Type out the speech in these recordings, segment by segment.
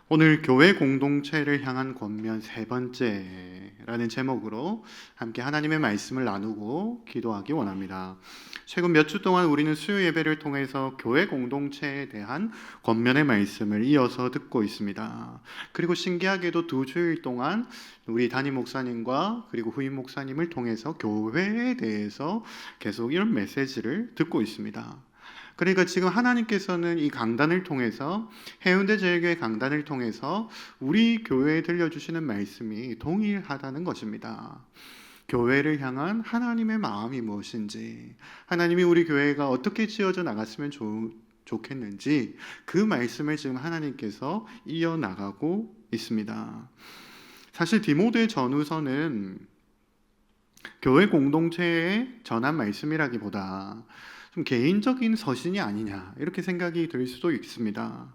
오늘 교회 공동체를 향한 권면 세 번째라는 제목으로 함께 하나님의 말씀을 나누고 기도하기 원합니다. 최근 몇 주 동안 우리는 수요 예배를 통해서 교회 공동체에 대한 권면의 말씀을 이어서 듣고 있습니다. 그리고 신기하게도 2주일 동안 우리 담임 목사님과 그리고 후임 목사님을 통해서 교회에 대해서 계속 이런 메시지를 듣고 있습니다. 그러니까 지금 하나님께서는 이 강단을 통해서, 해운대 제일교회 강단을 통해서 우리 교회에 들려주시는 말씀이 동일하다는 것입니다. 교회를 향한 하나님의 마음이 무엇인지, 하나님이 우리 교회가 어떻게 지어져 나갔으면 좋겠는지, 그 말씀을 지금 하나님께서 이어나가고 있습니다. 사실 디모데 전후서는 교회 공동체에 전한 말씀이라기보다 좀 개인적인 서신이 아니냐, 이렇게 생각이 들 수도 있습니다.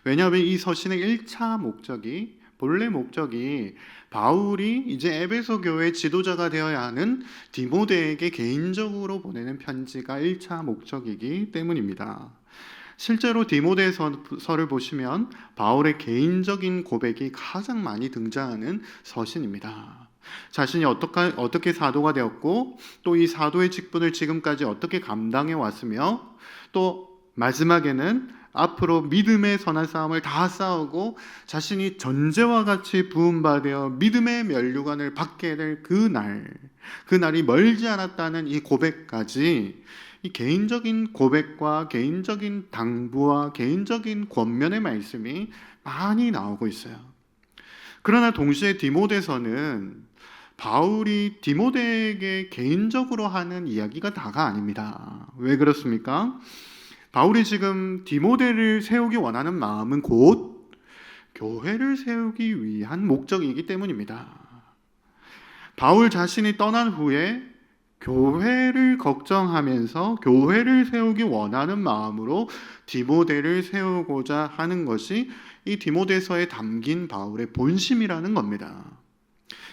왜냐하면 이 서신의 1차 목적이, 본래 목적이 바울이 이제 에베소 교회 지도자가 되어야 하는 디모데에게 개인적으로 보내는 편지가 1차 목적이기 때문입니다. 실제로 디모데서를 보시면 바울의 개인적인 고백이 가장 많이 등장하는 서신입니다. 자신이 어떻게 사도가 되었고, 또 이 사도의 직분을 지금까지 어떻게 감당해 왔으며, 또 마지막에는 앞으로 믿음의 선한 싸움을 다 싸우고 자신이 전제와 같이 부음받아 믿음의 면류관을 받게 될 그날이 멀지 않았다는 이 고백까지, 이 개인적인 고백과 개인적인 당부와 개인적인 권면의 말씀이 많이 나오고 있어요. 그러나 동시에 디모데서는 바울이 디모데에게 개인적으로 하는 이야기가 다가 아닙니다. 왜 그렇습니까? 바울이 지금 디모데를 세우기 원하는 마음은 곧 교회를 세우기 위한 목적이기 때문입니다. 바울 자신이 떠난 후에 교회를 걱정하면서 교회를 세우기 원하는 마음으로 디모데를 세우고자 하는 것이 이 디모데서에 담긴 바울의 본심이라는 겁니다.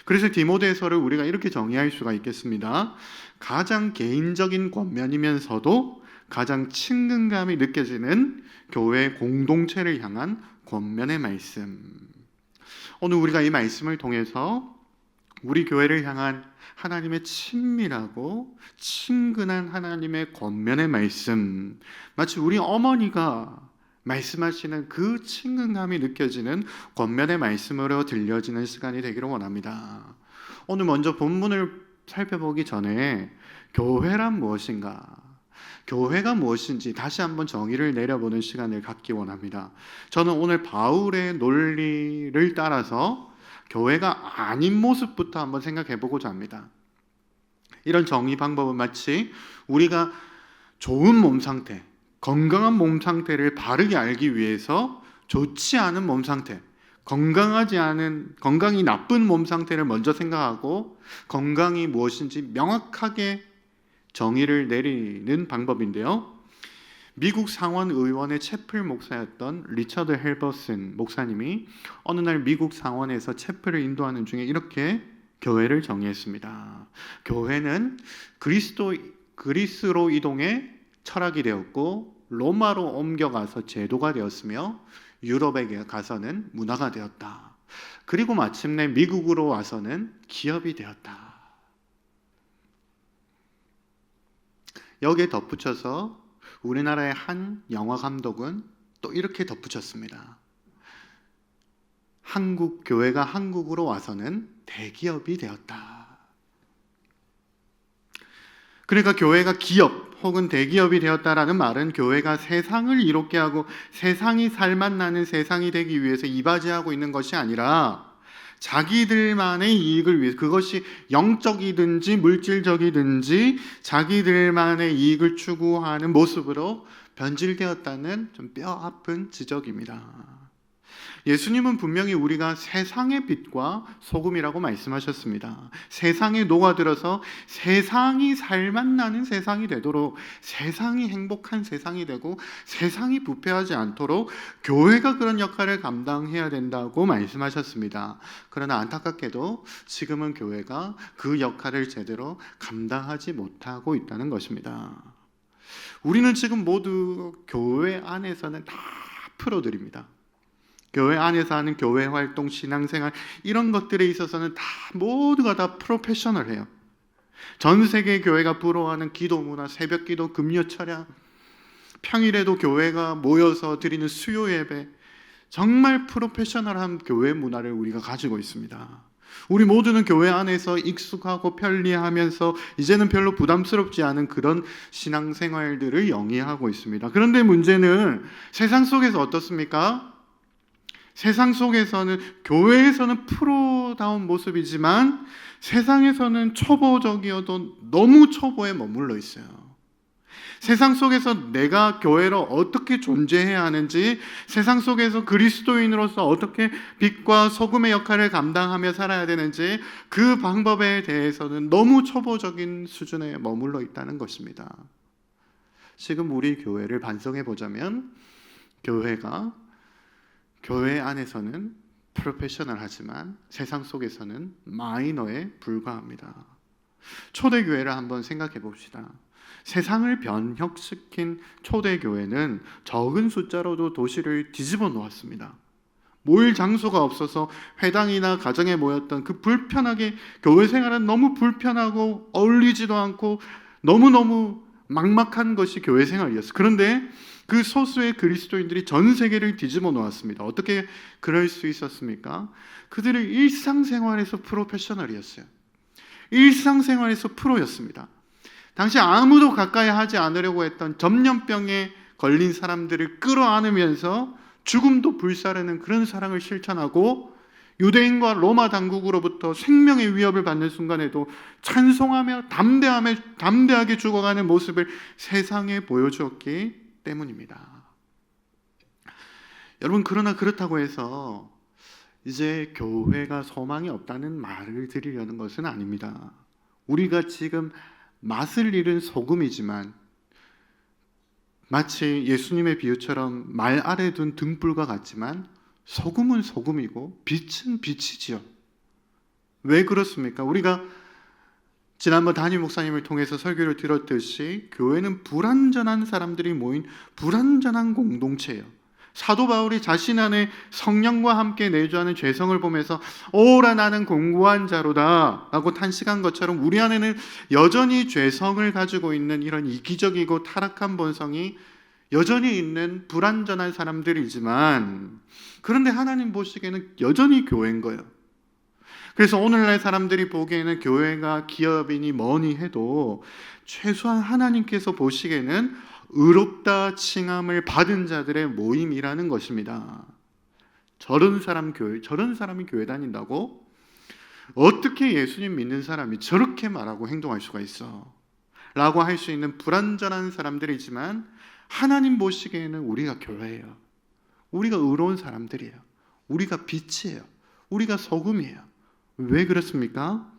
그래서 디모데서를 우리가 이렇게 정의할 수가 있겠습니다. 가장 개인적인 권면이면서도 가장 친근감이 느껴지는 교회 공동체를 향한 권면의 말씀. 오늘 우리가 이 말씀을 통해서 우리 교회를 향한 하나님의 친밀하고 친근한 하나님의 권면의 말씀, 마치 우리 어머니가 말씀하시는 그 친근감이 느껴지는 권면의 말씀으로 들려지는 시간이 되기를 원합니다. 오늘 먼저 본문을 살펴보기 전에 교회란 무엇인가, 교회가 무엇인지 다시 한번 정의를 내려보는 시간을 갖기 원합니다. 저는 오늘 바울의 논리를 따라서 교회가 아닌 모습부터 한번 생각해 보고자 합니다. 이런 정의 방법은 마치 우리가 좋은 몸 상태, 건강한 몸 상태를 바르게 알기 위해서 좋지 않은 몸 상태, 건강이 나쁜 몸 상태를 먼저 생각하고 건강이 무엇인지 명확하게 정의를 내리는 방법인데요. 미국 상원 의원의 채플 목사였던 리처드 헬버슨 목사님이 어느 날 미국 상원에서 채플을 인도하는 중에 이렇게 교회를 정의했습니다. 교회는 그리스로 이동해 철학이 되었고, 로마로 옮겨가서 제도가 되었으며, 유럽에 가서는 문화가 되었다. 그리고 마침내 미국으로 와서는 기업이 되었다. 여기에 덧붙여서 우리나라의 한 영화 감독은 또 이렇게 덧붙였습니다. 한국 교회가 한국으로 와서는 대기업이 되었다. 그러니까 교회가 기업 혹은 대기업이 되었다라는 말은 교회가 세상을 이롭게 하고 세상이 살맛나는 세상이 되기 위해서 이바지하고 있는 것이 아니라 자기들만의 이익을 위해서, 그것이 영적이든지 물질적이든지 자기들만의 이익을 추구하는 모습으로 변질되었다는 좀 뼈아픈 지적입니다. 예수님은 분명히 우리가 세상의 빛과 소금이라고 말씀하셨습니다. 세상에 녹아들어서 세상이 살맛나는 세상이 되도록, 세상이 행복한 세상이 되고 세상이 부패하지 않도록 교회가 그런 역할을 감당해야 된다고 말씀하셨습니다. 그러나 안타깝게도 지금은 교회가 그 역할을 제대로 감당하지 못하고 있다는 것입니다. 우리는 지금 모두 교회 안에서는 다 프로들입니다. 교회 안에서 하는 교회 활동, 신앙생활 이런 것들에 있어서는 다 모두가 다 프로페셔널해요. 전 세계 교회가 부러워하는 기도 문화, 새벽 기도, 금요 철야, 평일에도 교회가 모여서 드리는 수요 예배, 정말 프로페셔널한 교회 문화를 우리가 가지고 있습니다. 우리 모두는 교회 안에서 익숙하고 편리하면서 이제는 별로 부담스럽지 않은 그런 신앙생활들을 영위하고 있습니다. 그런데 문제는 세상 속에서 어떻습니까? 세상 속에서는 교회에서는 프로다운 모습이지만 세상에서는 초보적이어도 너무 초보에 머물러 있어요. 세상 속에서 내가 교회로 어떻게 존재해야 하는지, 세상 속에서 그리스도인으로서 어떻게 빛과 소금의 역할을 감당하며 살아야 되는지 그 방법에 대해서는 너무 초보적인 수준에 머물러 있다는 것입니다. 지금 우리 교회를 반성해 보자면 교회가 교회 안에서는 프로페셔널하지만 세상 속에서는 마이너에 불과합니다. 초대교회를 한번 생각해 봅시다. 세상을 변혁시킨 초대교회는 적은 숫자로도 도시를 뒤집어 놓았습니다. 모일 장소가 없어서 회당이나 가정에 모였던 그 불편하게, 교회 생활은 너무 불편하고 어울리지도 않고 너무너무 막막한 것이 교회 생활이었어요. 그런데 그 소수의 그리스도인들이 전 세계를 뒤집어 놓았습니다. 어떻게 그럴 수 있었습니까? 그들의 일상생활에서 프로페셔널이었어요. 일상생활에서 프로였습니다. 당시 아무도 가까이 하지 않으려고 했던 전염병에 걸린 사람들을 끌어안으면서 죽음도 불사르는 그런 사랑을 실천하고, 유대인과 로마 당국으로부터 생명의 위협을 받는 순간에도 찬송하며 담대하게 죽어가는 모습을 세상에 보여주었기 때문입니다. 여러분, 그러나 그렇다고 해서 이제 교회가 소망이 없다는 말을 드리려는 것은 아닙니다. 우리가 지금 맛을 잃은 소금이지만 마치 예수님의 비유처럼 말 아래 둔 등불과 같지만 소금은 소금이고 빛은 빛이지요. 왜 그렇습니까? 우리가 지난번 담임 목사님을 통해서 설교를 들었듯이 교회는 불완전한 사람들이 모인 불완전한 공동체예요. 사도 바울이 자신 안에 성령과 함께 내주하는 죄성을 보면서 오라 나는 공고한 자로다 라고 탄식한 것처럼 우리 안에는 여전히 죄성을 가지고 있는 이런 이기적이고 타락한 본성이 여전히 있는 불완전한 사람들이지만, 그런데 하나님 보시기에는 여전히 교회인 거예요. 그래서 오늘날 사람들이 보기에는 교회가 기업이니 뭐니 해도 최소한 하나님께서 보시기에는 의롭다 칭함을 받은 자들의 모임이라는 것입니다. 저런 사람이 교회 다닌다고? 어떻게 예수님 믿는 사람이 저렇게 말하고 행동할 수가 있어? 라고 할 수 있는 불완전한 사람들이지만 하나님 보시기에는 우리가 교회예요. 우리가 의로운 사람들이에요. 우리가 빛이에요. 우리가 소금이에요. 왜 그렇습니까?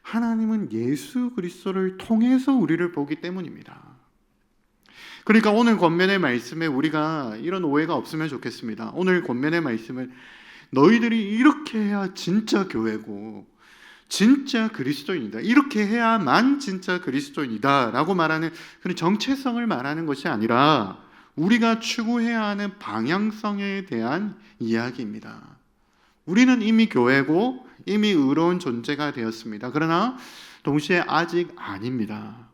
하나님은 예수 그리스도를 통해서 우리를 보기 때문입니다. 그러니까 오늘 권면의 말씀에 우리가 이런 오해가 없으면 좋겠습니다. 오늘 권면의 말씀은 너희들이 이렇게 해야 진짜 교회고 진짜 그리스도인이다, 이렇게 해야만 진짜 그리스도인이다 라고 말하는 그런 정체성을 말하는 것이 아니라 우리가 추구해야 하는 방향성에 대한 이야기입니다. 우리는 이미 교회고 이미 의로운 존재가 되었습니다. 그러나 동시에 아직 아닙니다.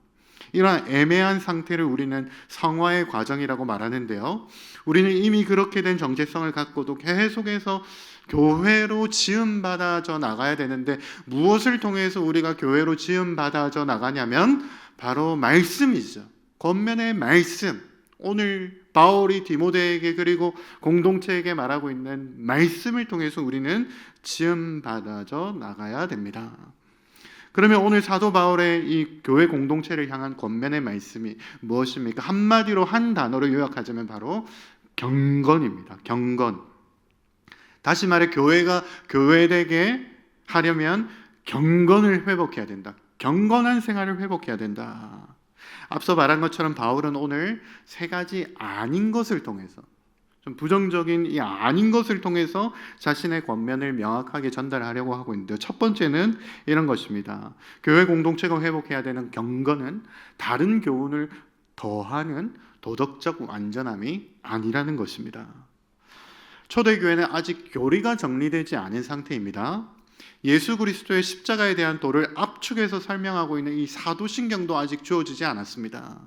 이러한 애매한 상태를 우리는 성화의 과정이라고 말하는데요, 우리는 이미 그렇게 된 정체성을 갖고도 계속해서 교회로 지음받아져 나가야 되는데, 무엇을 통해서 우리가 교회로 지음받아져 나가냐면 바로 말씀이죠. 권면의 말씀. 오늘 바울이 디모데에게 그리고 공동체에게 말하고 있는 말씀을 통해서 우리는 지음받아져 나가야 됩니다. 그러면 오늘 사도 바울의 이 교회 공동체를 향한 권면의 말씀이 무엇입니까? 한마디로 한 단어로 요약하자면 바로 경건입니다. 경건. 다시 말해 교회가 교회되게 하려면 경건을 회복해야 된다. 경건한 생활을 회복해야 된다. 앞서 말한 것처럼 바울은 오늘 세 가지 아닌 것을 통해서, 좀 부정적인 이 아닌 것을 통해서 자신의 권면을 명확하게 전달하려고 하고 있는데요. 첫 번째는 이런 것입니다. 교회 공동체가 회복해야 되는 경건은 다른 교훈을 더하는 도덕적 완전함이 아니라는 것입니다. 초대교회는 아직 교리가 정리되지 않은 상태입니다. 예수 그리스도의 십자가에 대한 도를 압축해서 설명하고 있는 이 사도신경도 아직 주어지지 않았습니다.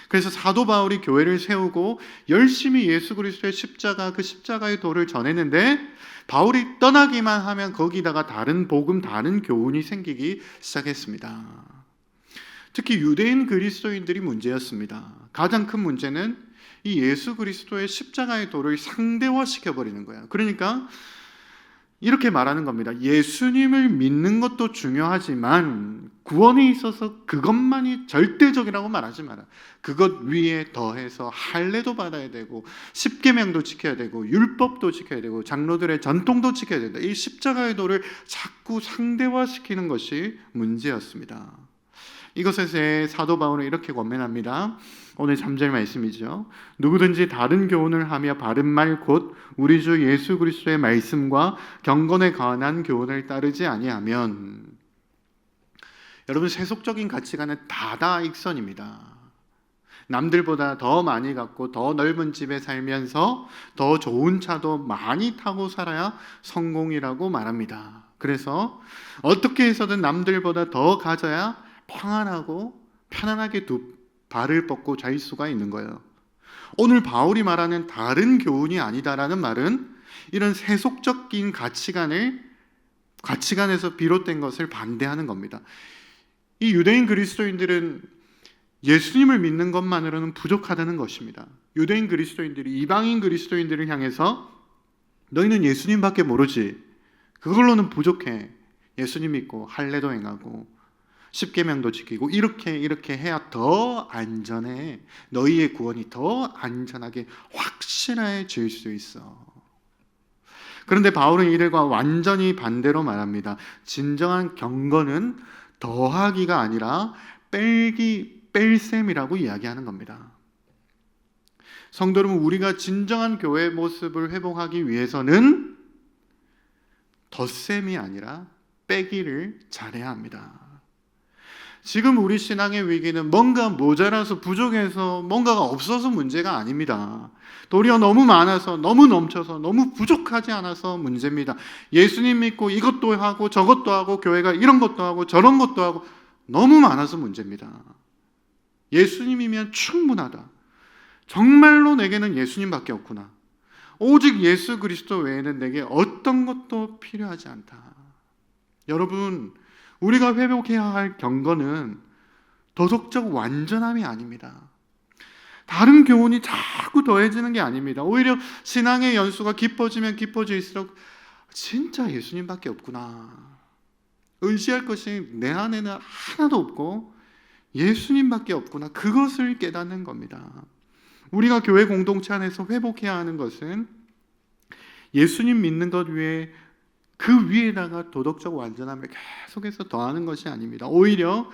그래서 사도 바울이 교회를 세우고 열심히 예수 그리스도의 십자가, 그 십자가의 도를 전했는데 바울이 떠나기만 하면 거기다가 다른 복음, 다른 교훈이 생기기 시작했습니다. 특히 유대인 그리스도인들이 문제였습니다. 가장 큰 문제는 이 예수 그리스도의 십자가의 도를 상대화시켜버리는 거예요. 그러니까 이렇게 말하는 겁니다. 예수님을 믿는 것도 중요하지만 구원에 있어서 그것만이 절대적이라고 말하지 마라. 그것 위에 더해서 할례도 받아야 되고 십계명도 지켜야 되고 율법도 지켜야 되고 장로들의 전통도 지켜야 된다. 이 십자가의 도를 자꾸 상대화시키는 것이 문제였습니다. 이것에 대해 사도 바울은 이렇게 권면합니다. 오늘 3절 말씀이죠. 누구든지 다른 교훈을 하며 바른 말 곧 우리 주 예수 그리스도의 말씀과 경건에 관한 교훈을 따르지 아니하면, 여러분 세속적인 가치관은 다다익선입니다. 남들보다 더 많이 갖고 더 넓은 집에 살면서 더 좋은 차도 많이 타고 살아야 성공이라고 말합니다. 그래서 어떻게 해서든 남들보다 더 가져야 평안하고 편안하게 두 발을 뻗고 잘 수가 있는 거예요. 오늘 바울이 말하는 다른 교훈이 아니다라는 말은 이런 세속적인 가치관에서 비롯된 것을 반대하는 겁니다. 이 유대인 그리스도인들은 예수님을 믿는 것만으로는 부족하다는 것입니다. 유대인 그리스도인들이 이방인 그리스도인들을 향해서 너희는 예수님밖에 모르지, 그걸로는 부족해, 예수님 믿고 할례도 행하고 십계명도 지키고 이렇게 해야 더 안전해, 너희의 구원이 더 안전하게 확실해질 수 있어. 그런데 바울은 이들과 완전히 반대로 말합니다. 진정한 경건은 더하기가 아니라 뺄셈이라고 이야기하는 겁니다. 성도 여러분, 우리가 진정한 교회의 모습을 회복하기 위해서는 덧셈이 아니라 빼기를 잘해야 합니다. 지금 우리 신앙의 위기는 뭔가 모자라서 부족해서 뭔가가 없어서 문제가 아닙니다. 도리어 너무 많아서, 너무 넘쳐서, 너무 부족하지 않아서 문제입니다. 예수님 믿고 이것도 하고 저것도 하고 교회가 이런 것도 하고 저런 것도 하고 너무 많아서 문제입니다. 예수님이면 충분하다. 정말로 내게는 예수님밖에 없구나. 오직 예수 그리스도 외에는 내게 어떤 것도 필요하지 않다. 여러분, 우리가 회복해야 할 경건은 도덕적 완전함이 아닙니다. 다른 교훈이 자꾸 더해지는 게 아닙니다. 오히려 신앙의 연수가 깊어지면 깊어질수록 진짜 예수님밖에 없구나, 의지할 것이 내 안에는 하나도 없고 예수님밖에 없구나, 그것을 깨닫는 겁니다. 우리가 교회 공동체 안에서 회복해야 하는 것은 예수님 믿는 것 외에 그 위에다가 도덕적 완전함을 계속해서 더하는 것이 아닙니다. 오히려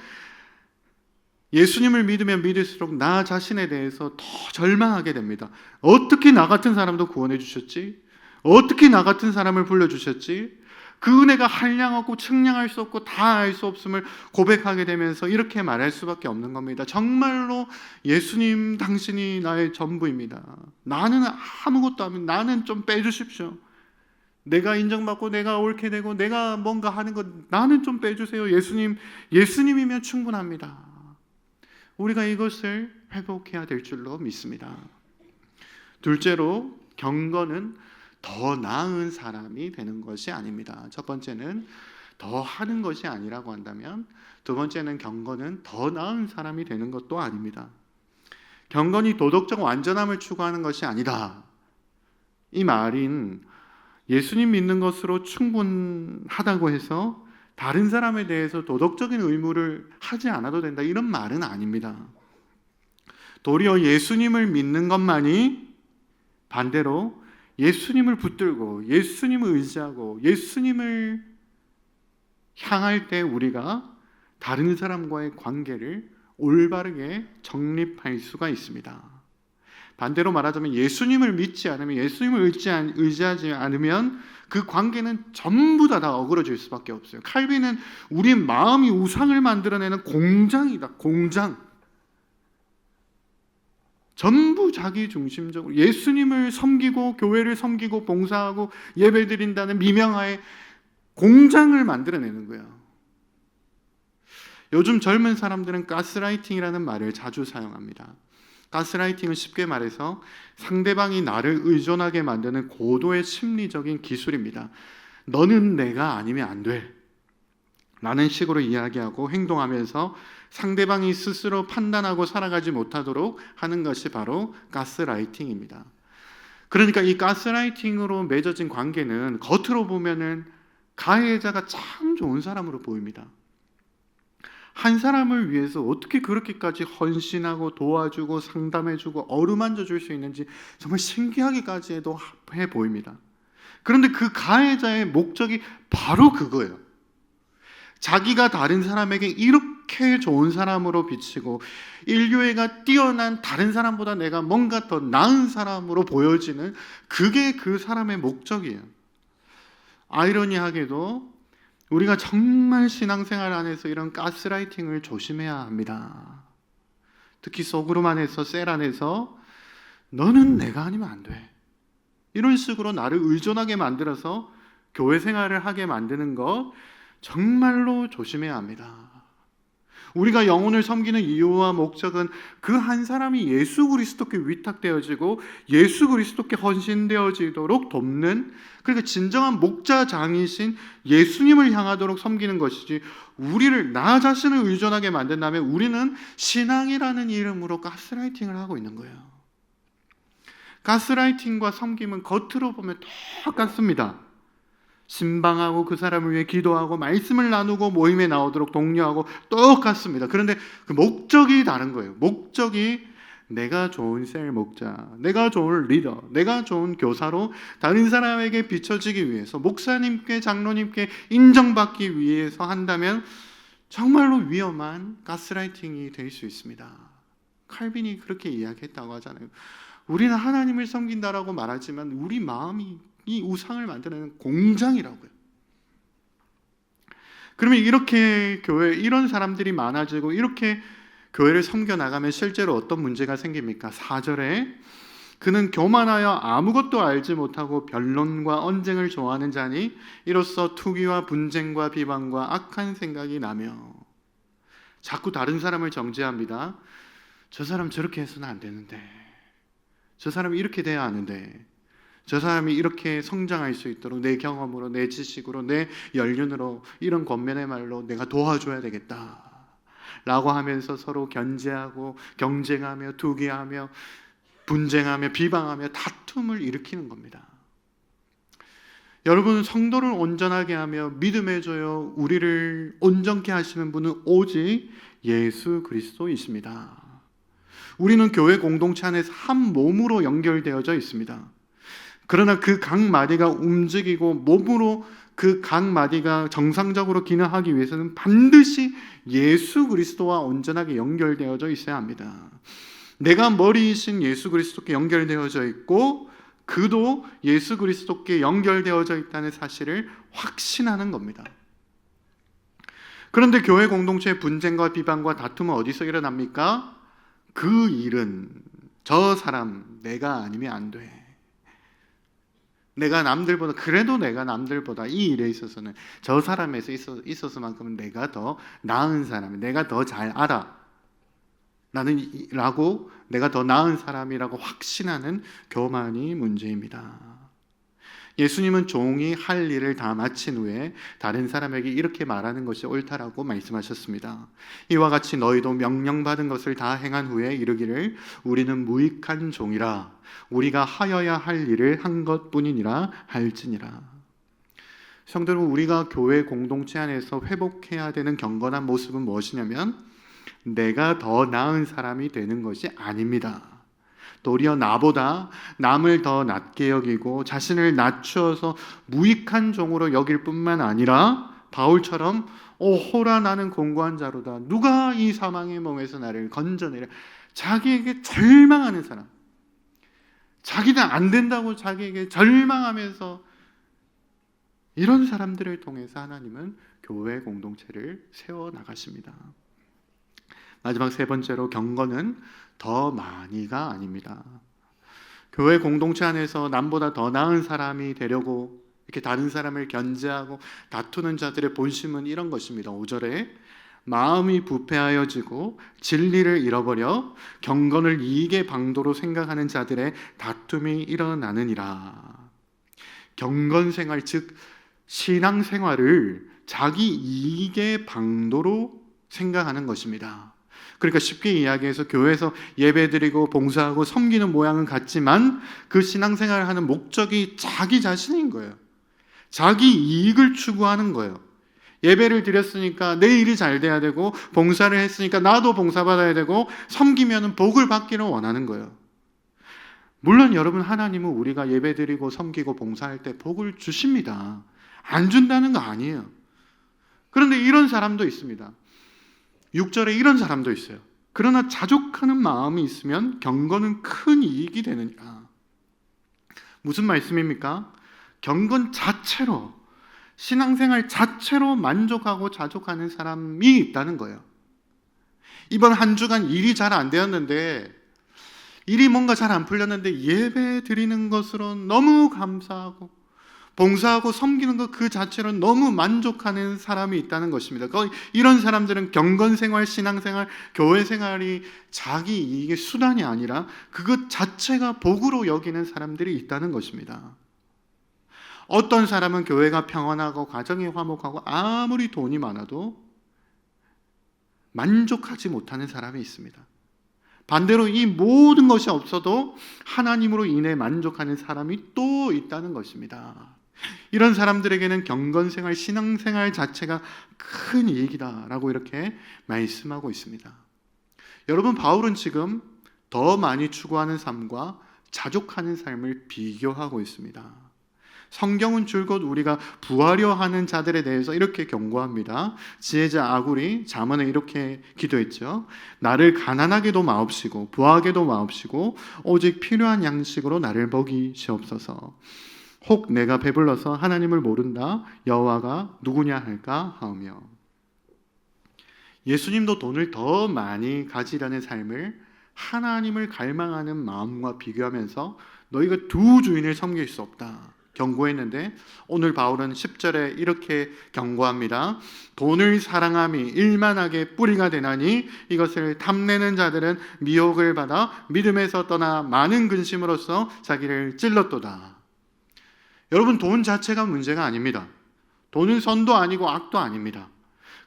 예수님을 믿으면 믿을수록 나 자신에 대해서 더 절망하게 됩니다. 어떻게 나 같은 사람도 구원해 주셨지? 어떻게 나 같은 사람을 불러주셨지? 그 은혜가 한량없고 측량할 수 없고 다 알 수 없음을 고백하게 되면서 이렇게 말할 수밖에 없는 겁니다. 정말로 예수님 당신이 나의 전부입니다. 나는 아무것도 안 합니다. 나는 좀 빼주십시오. 내가 인정받고 내가 옳게 되고 내가 뭔가 하는 것 나는 좀 빼주세요. 예수님이면 충분합니다. 우리가 이것을 회복해야 될 줄로 믿습니다. 둘째로, 경건은 더 나은 사람이 되는 것이 아닙니다. 첫 번째는 더 하는 것이 아니라고 한다면, 두 번째는 경건은 더 나은 사람이 되는 것도 아닙니다. 경건이 도덕적 완전함을 추구하는 것이 아니다, 이 말인 예수님 믿는 것으로 충분하다고 해서 다른 사람에 대해서 도덕적인 의무를 하지 않아도 된다, 이런 말은 아닙니다. 도리어 예수님을 믿는 것만이 반대로 예수님을 붙들고 예수님을 의지하고 예수님을 향할 때 우리가 다른 사람과의 관계를 올바르게 정립할 수가 있습니다. 반대로 말하자면 예수님을 믿지 않으면, 예수님을 의지하지 않으면 그 관계는 전부 다 어그러질 수밖에 없어요. 칼빈은 우리 마음이 우상을 만들어내는 공장이다, 공장. 전부 자기 중심적으로 예수님을 섬기고 교회를 섬기고 봉사하고 예배드린다는 미명하에 공장을 만들어내는 거예요. 요즘 젊은 사람들은 가스라이팅이라는 말을 자주 사용합니다. 가스라이팅은 쉽게 말해서 상대방이 나를 의존하게 만드는 고도의 심리적인 기술입니다. 너는 내가 아니면 안 돼 라는 식으로 이야기하고 행동하면서 상대방이 스스로 판단하고 살아가지 못하도록 하는 것이 바로 가스라이팅입니다. 그러니까 이 가스라이팅으로 맺어진 관계는 겉으로 보면은 가해자가 참 좋은 사람으로 보입니다. 한 사람을 위해서 어떻게 그렇게까지 헌신하고 도와주고 상담해주고 어루만져 줄 수 있는지 정말 신기하기까지도 해 보입니다. 그런데 그 가해자의 목적이 바로 그거예요. 자기가 다른 사람에게 이렇게 좋은 사람으로 비치고 인류애가 뛰어난 다른 사람보다 내가 뭔가 더 나은 사람으로 보여지는 그게 그 사람의 목적이에요. 아이러니하게도 우리가 정말 신앙생활 안에서 이런 가스라이팅을 조심해야 합니다. 특히 속으로 안에서 셀 안에서 너는 내가 아니면 안 돼 이런 식으로 나를 의존하게 만들어서 교회 생활을 하게 만드는 것 정말로 조심해야 합니다. 우리가 영혼을 섬기는 이유와 목적은 그 한 사람이 예수 그리스도께 위탁되어지고 예수 그리스도께 헌신되어지도록 돕는, 그러니까 진정한 목자장이신 예수님을 향하도록 섬기는 것이지, 우리를 나 자신을 의존하게 만든다면 우리는 신앙이라는 이름으로 가스라이팅을 하고 있는 거예요. 가스라이팅과 섬김은 겉으로 보면 똑같습니다. 신방하고 그 사람을 위해 기도하고 말씀을 나누고 모임에 나오도록 독려하고 똑같습니다. 그런데 그 목적이 다른 거예요. 목적이 내가 좋은 셀 목자, 내가 좋은 리더, 내가 좋은 교사로 다른 사람에게 비춰지기 위해서, 목사님께 장로님께 인정받기 위해서 한다면 정말로 위험한 가스라이팅이 될 수 있습니다. 칼빈이 그렇게 이야기했다고 하잖아요. 우리는 하나님을 섬긴다라고 말하지만 우리 마음이 이 우상을 만드는 공장이라고요. 그러면 이렇게 교회 이런 사람들이 많아지고 이렇게 교회를 섬겨 나가면 실제로 어떤 문제가 생깁니까? 4절에 그는 교만하여 아무것도 알지 못하고 변론과 언쟁을 좋아하는 자니 이로써 투기와 분쟁과 비방과 악한 생각이 나며, 자꾸 다른 사람을 정죄합니다. 저 사람 저렇게 해서는 안 되는데, 저 사람이 이렇게 돼야 하는데, 저 사람이 이렇게 성장할 수 있도록 내 경험으로, 내 지식으로, 내 연륜으로, 이런 권면의 말로 내가 도와줘야 되겠다 라고 하면서 서로 견제하고 경쟁하며 투기하며 분쟁하며 비방하며 다툼을 일으키는 겁니다. 여러분, 성도를 온전하게 하며 믿음의 조요 우리를 온전케 하시는 분은 오직 예수 그리스도이십니다. 우리는 교회 공동체 안에서 한 몸으로 연결되어져 있습니다. 그러나 그 각 마디가 움직이고 몸으로 그 각 마디가 정상적으로 기능하기 위해서는 반드시 예수 그리스도와 온전하게 연결되어져 있어야 합니다. 내가 머리이신 예수 그리스도께 연결되어져 있고 그도 예수 그리스도께 연결되어져 있다는 사실을 확신하는 겁니다. 그런데 교회 공동체의 분쟁과 비방과 다툼은 어디서 일어납니까? 그 일은 저 사람 내가 아니면 안 돼. 내가 남들보다, 그래도 내가 남들보다 이 일에 있어서는 저 사람에서 있어서만큼은 내가 더 나은 사람, 내가 더 잘 알아 라고, 내가 더 나은 사람이라고 확신하는 교만이 문제입니다. 예수님은 종이 할 일을 다 마친 후에 다른 사람에게 이렇게 말하는 것이 옳다라고 말씀하셨습니다. 이와 같이 너희도 명령받은 것을 다 행한 후에 이르기를 우리는 무익한 종이라, 우리가 하여야 할 일을 한 것뿐이니라 할지니라. 성도 여러분, 우리가 교회 공동체 안에서 회복해야 되는 경건한 모습은 무엇이냐면 내가 더 나은 사람이 되는 것이 아닙니다. 도리어 나보다 남을 더 낮게 여기고 자신을 낮추어서 무익한 종으로 여길 뿐만 아니라 바울처럼 오호라 나는 공고한 자로다, 누가 이 사망의 몸에서 나를 건져내랴, 자기에게 절망하는 사람, 자기는 안 된다고 자기에게 절망하면서, 이런 사람들을 통해서 하나님은 교회 공동체를 세워나가십니다. 마지막 세 번째로 경건은 더 많이가 아닙니다. 교회 공동체 안에서 남보다 더 나은 사람이 되려고 이렇게 다른 사람을 견제하고 다투는 자들의 본심은 이런 것입니다. 5절에 마음이 부패하여지고 진리를 잃어버려 경건을 이익의 방도로 생각하는 자들의 다툼이 일어나느니라. 경건생활, 즉 신앙생활을 자기 이익의 방도로 생각하는 것입니다. 그러니까 쉽게 이야기해서 교회에서 예배드리고 봉사하고 섬기는 모양은 같지만 그 신앙생활을 하는 목적이 자기 자신인 거예요. 자기 이익을 추구하는 거예요. 예배를 드렸으니까 내 일이 잘 돼야 되고, 봉사를 했으니까 나도 봉사받아야 되고, 섬기면 복을 받기를 원하는 거예요. 물론 여러분, 하나님은 우리가 예배드리고 섬기고 봉사할 때 복을 주십니다. 안 준다는 거 아니에요. 그런데 이런 사람도 있습니다. 6절에 이런 사람도 있어요. 그러나 자족하는 마음이 있으면 경건은 큰 이익이 되느니라. 무슨 말씀입니까? 경건 자체로, 신앙생활 자체로 만족하고 자족하는 사람이 있다는 거예요. 이번 한 주간 일이 잘 안 되었는데, 일이 뭔가 잘 안 풀렸는데 예배 드리는 것으로 너무 감사하고 봉사하고 섬기는 것 그 자체로 너무 만족하는 사람이 있다는 것입니다. 이런 사람들은 경건생활, 신앙생활, 교회생활이 자기 이익의 수단이 아니라 그것 자체가 복으로 여기는 사람들이 있다는 것입니다. 어떤 사람은 교회가 평안하고 가정이 화목하고 아무리 돈이 많아도 만족하지 못하는 사람이 있습니다. 반대로 이 모든 것이 없어도 하나님으로 인해 만족하는 사람이 또 있다는 것입니다. 이런 사람들에게는 경건생활, 신앙생활 자체가 큰 이익이다라고 이렇게 말씀하고 있습니다. 여러분, 바울은 지금 더 많이 추구하는 삶과 자족하는 삶을 비교하고 있습니다. 성경은 줄곧 우리가 부하려 하는 자들에 대해서 이렇게 경고합니다. 지혜자 아굴이 잠언에 이렇게 기도했죠. 나를 가난하게도 마옵시고 부하게도 마옵시고 오직 필요한 양식으로 나를 먹이시옵소서. 혹 내가 배불러서 하나님을 모른다 여호와가 누구냐 할까 하며. 예수님도 돈을 더 많이 가지려는 삶을 하나님을 갈망하는 마음과 비교하면서 너희가 두 주인을 섬길 수 없다 경고했는데, 오늘 바울은 10절에 이렇게 경고합니다. 돈을 사랑함이 일만하게 뿌리가 되나니 이것을 탐내는 자들은 미혹을 받아 믿음에서 떠나 많은 근심으로써 자기를 찔렀도다. 여러분, 돈 자체가 문제가 아닙니다. 돈은 선도 아니고 악도 아닙니다.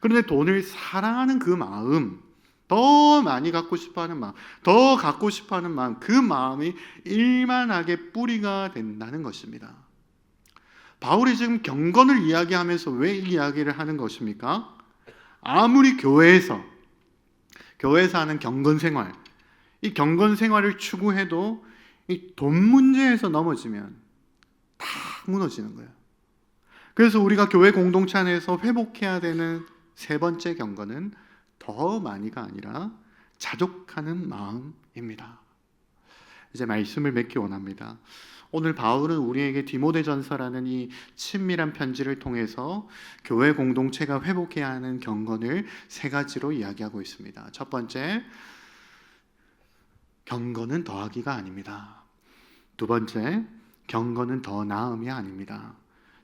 그런데 돈을 사랑하는 그 마음, 더 많이 갖고 싶어하는 마음, 더 갖고 싶어하는 마음, 그 마음이 일만하게 뿌리가 된다는 것입니다. 바울이 지금 경건을 이야기하면서 왜 이 이야기를 하는 것입니까? 아무리 교회에서 하는 경건생활, 이 경건생활을 추구해도 이 돈 문제에서 넘어지면 다 무너지는 거예요. 그래서 우리가 교회 공동체 안에서 회복해야 되는 세 번째 경건은 더 많이가 아니라 자족하는 마음입니다. 이제 말씀을 맺기 원합니다. 오늘 바울은 우리에게 디모데전서라는 이 친밀한 편지를 통해서 교회 공동체가 회복해야 하는 경건을 세 가지로 이야기하고 있습니다. 첫 번째, 경건은 더하기가 아닙니다. 두 번째, 경건은 더 나음이 아닙니다.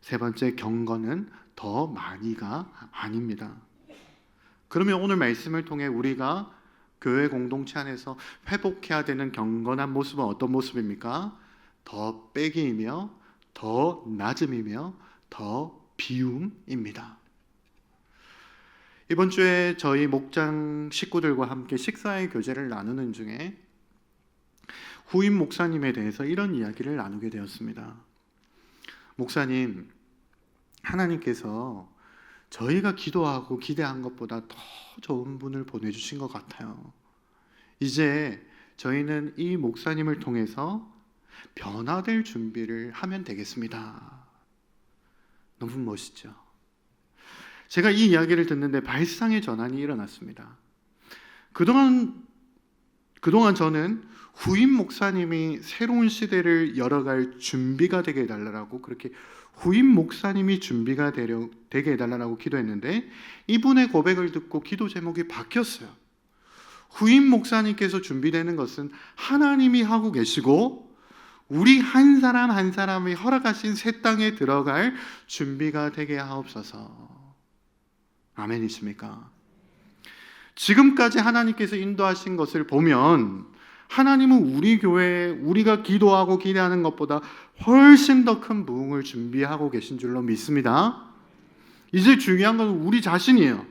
세 번째, 경건은 더 많이가 아닙니다. 그러면 오늘 말씀을 통해 우리가 교회 공동체 안에서 회복해야 되는 경건한 모습은 어떤 모습입니까? 더 빼기이며 더 낮음이며 더 비움입니다. 이번 주에 저희 목장 식구들과 함께 식사의 교제를 나누는 중에 후임 목사님에 대해서 이런 이야기를 나누게 되었습니다. 목사님, 하나님께서 저희가 기도하고 기대한 것보다 더 좋은 분을 보내주신 것 같아요. 이제 저희는 이 목사님을 통해서 변화될 준비를 하면 되겠습니다. 너무 멋있죠? 제가 이 이야기를 듣는데 발상의 전환이 일어났습니다. 그동안 저는 후임 목사님이 새로운 시대를 열어갈 준비가 되게 해달라고, 그렇게 후임 목사님이 준비가 되게 해달라고 기도했는데, 이분의 고백을 듣고 기도 제목이 바뀌었어요. 후임 목사님께서 준비되는 것은 하나님이 하고 계시고 우리 한 사람 한 사람이 허락하신 새 땅에 들어갈 준비가 되게 하옵소서. 아멘이십니까? 지금까지 하나님께서 인도하신 것을 보면 하나님은 우리 교회에 우리가 기도하고 기대하는 것보다 훨씬 더 큰 부흥을 준비하고 계신 줄로 믿습니다. 이제 중요한 건 우리 자신이에요.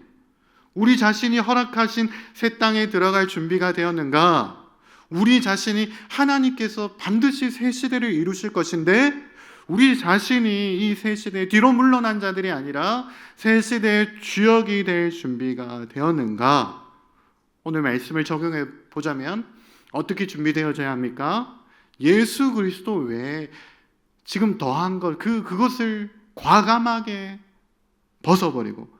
우리 자신이 허락하신 새 땅에 들어갈 준비가 되었는가? 우리 자신이 하나님께서 반드시 새 시대를 이루실 것인데 우리 자신이 이 새 시대에 뒤로 물러난 자들이 아니라 새 시대의 주역이 될 준비가 되었는가? 오늘 말씀을 적용해 보자면 어떻게 준비되어져야 합니까? 예수 그리스도 외에 지금 더한 것 그것을 과감하게 벗어버리고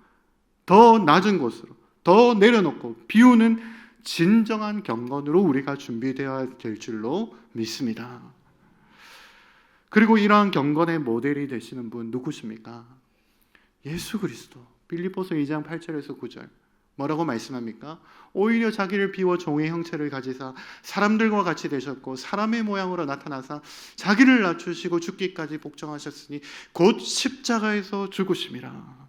더 낮은 곳으로 더 내려놓고 비우는 진정한 경건으로 우리가 준비되어야 될 줄로 믿습니다. 그리고 이러한 경건의 모델이 되시는 분 누구십니까? 예수 그리스도. 빌립보서 2장 8절에서 9절 뭐라고 말씀합니까? 오히려 자기를 비워 종의 형체를 가지사 사람들과 같이 되셨고 사람의 모양으로 나타나사 자기를 낮추시고 죽기까지 복종하셨으니 곧 십자가에서 죽으심이라.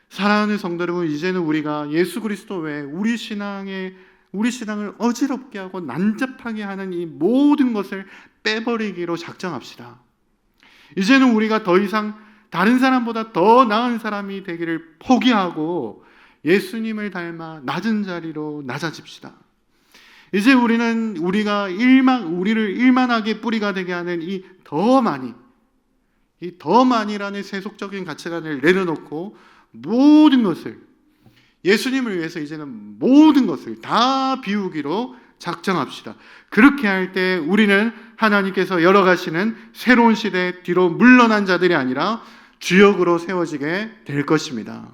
사랑하는 성도 여러분, 이제는 우리가 예수 그리스도 외에 우리 신앙을 어지럽게 하고 난잡하게 하는 이 모든 것을 빼버리기로 작정합시다. 이제는 우리가 더 이상 다른 사람보다 더 나은 사람이 되기를 포기하고 예수님을 닮아 낮은 자리로 낮아집시다. 이제 우리가 우리를 일만하게 뿌리가 되게 하는 이 더 많이라는 세속적인 가치관을 내려놓고 모든 것을 예수님을 위해서 이제는 모든 것을 다 비우기로 작정합시다. 그렇게 할 때 우리는 하나님께서 열어가시는 새로운 시대 뒤로 물러난 자들이 아니라 주역으로 세워지게 될 것입니다.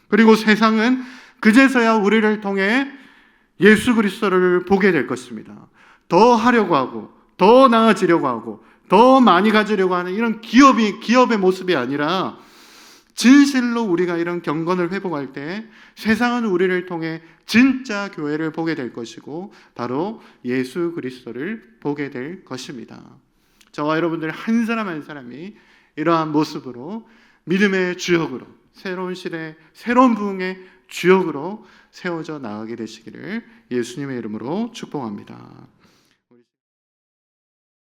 그리고 세상은 그제서야 우리를 통해 예수 그리스도를 보게 될 것입니다. 더 하려고 하고 더 나아지려고 하고 더 많이 가지려고 하는 이런 기업의 모습이 아니라 진실로 우리가 이런 경건을 회복할 때 세상은 우리를 통해 진짜 교회를 보게 될 것이고 바로 예수 그리스도를 보게 될 것입니다. 저와 여러분들 한 사람 한 사람이 이러한 모습으로 믿음의 주역으로 새로운 시대, 새로운 부흥의 주역으로 세워져 나가게 되시기를 예수님의 이름으로 축복합니다.